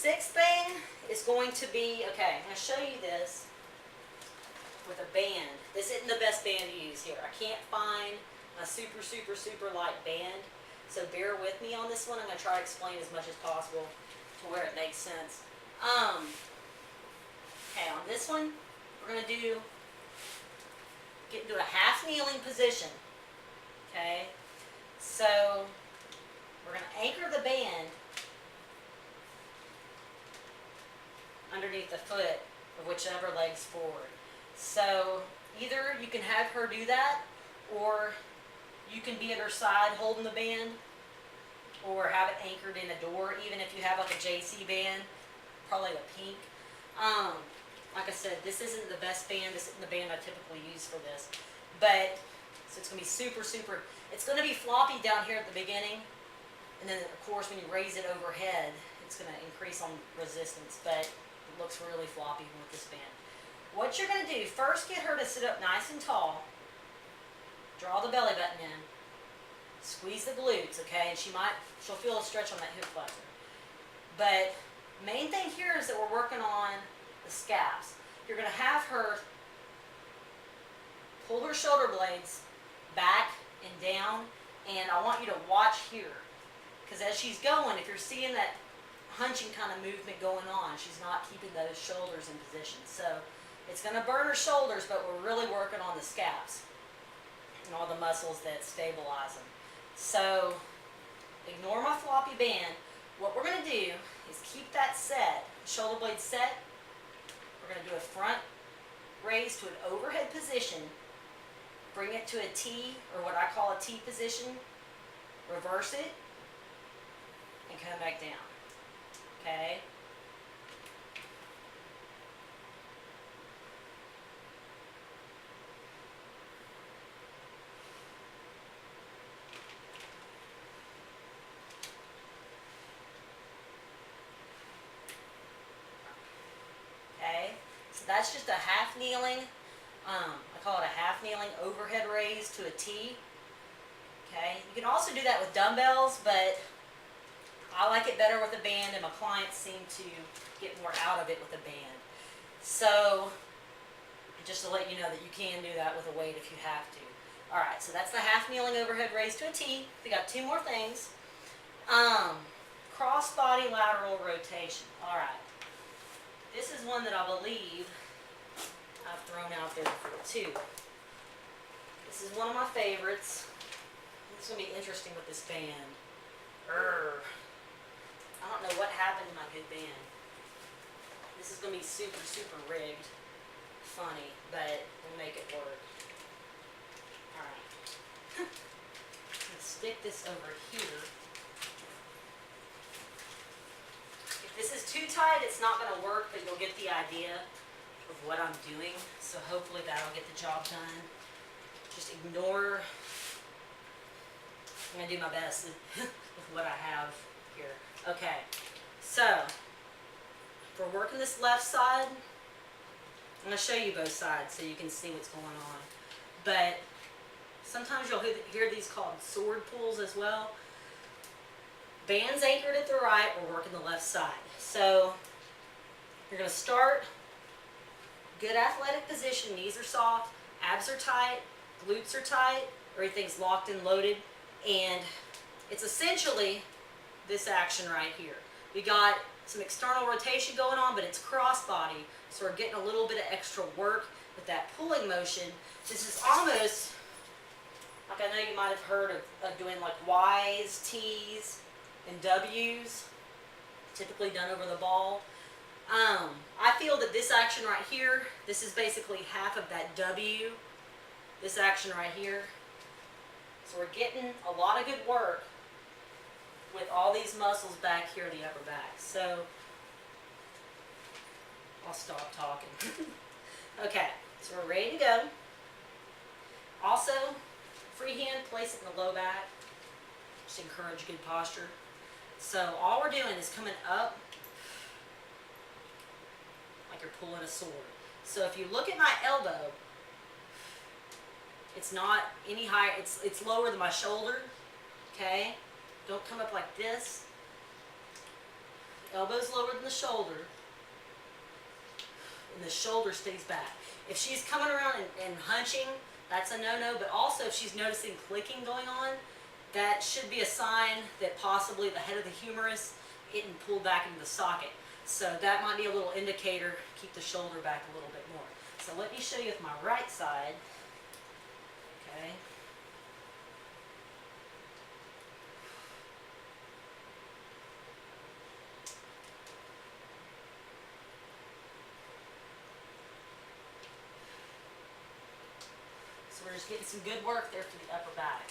sixth thing is going to be, okay, I'm going to show you this with a band. This isn't the best band to use here. I can't find a super, super, super light band. So bear with me on this one. I'm going to try to explain as much as possible to where it makes sense. Okay, on this one, we're going to get into a half kneeling position. Okay, so we're going to anchor the band underneath the foot of whichever leg's forward. So either you can have her do that, or you can be at her side holding the band, or have it anchored in a door, even if you have like a JC band, probably a pink. Like I said, this isn't the best band. This isn't the band I typically use for this. But, so it's going to be super, super, it's going to be floppy down here at the beginning. And then, of course, when you raise it overhead, it's going to increase on resistance. But it looks really floppy with this band. What you're going to do, first get her to sit up nice and tall. Draw the belly button in. Squeeze the glutes, okay? And she'll feel a stretch on that hip flexor. But main thing here is that we're working on the scaps. You're going to have her pull her shoulder blades back and down, and I want you to watch here. Because as she's going, if you're seeing that hunching kind of movement going on, she's not keeping those shoulders in position. So it's going to burn her shoulders, but we're really working on the scaps and all the muscles that stabilize them. So ignore my floppy band. What we're going to do is keep that set, shoulder blade set. We're going to do a front raise to an overhead position, bring it to a T, or what I call a T position, reverse it, and come back down. Okay? So that's just a half kneeling, I call it a half kneeling overhead raise to a T. Okay, you can also do that with dumbbells, but I like it better with a band, and my clients seem to get more out of it with a band. So just to let you know that you can do that with a weight if you have to. Alright, so that's the half kneeling overhead raise to a T. We got two more things. Cross body lateral rotation. Alright. This is one that I believe I've thrown out there before too. This is one of my favorites. It's going to be interesting with this band. I don't know what happened to my good band. This is going to be super, super rigged. Funny, but we'll make it work. Alright. Let's stick this over here. If this is too tight, it's not going to work, but you'll get the idea of what I'm doing. So hopefully that'll get the job done. Just ignore. I'm going to do my best with what I have here. Okay, so if we're working this left side, I'm going to show you both sides so you can see what's going on. But sometimes you'll hear these called sword pulls as well. Band's anchored at the right, we're working the left side. So you're going to start, good athletic position, knees are soft, abs are tight, glutes are tight, everything's locked and loaded, and it's essentially this action right here. We got some external rotation going on, but it's cross body, so we're getting a little bit of extra work with that pulling motion. This is almost like, I know you might have heard of doing like Y's, T's, and W's, typically done over the ball. I feel that this action right here, this is basically half of that W, this action right here. So we're getting a lot of good work with all these muscles back here in the upper back. So I'll stop talking. Okay, so we're ready to go. Also, freehand, place it in the low back. Just encourage good posture. So all we're doing is coming up like you're pulling a sword. So if you look at my elbow, it's not any higher, it's lower than my shoulder, okay? Don't come up like this. elbow's lower than the shoulder, and the shoulder stays back. If she's coming around and hunching, that's a no-no, but also if she's noticing clicking going on, that should be a sign that possibly the head of the humerus isn't pulled back into the socket. So that might be a little indicator, keep the shoulder back a little bit more. So let me show you with my right side. Okay. So we're just getting some good work there for the upper back.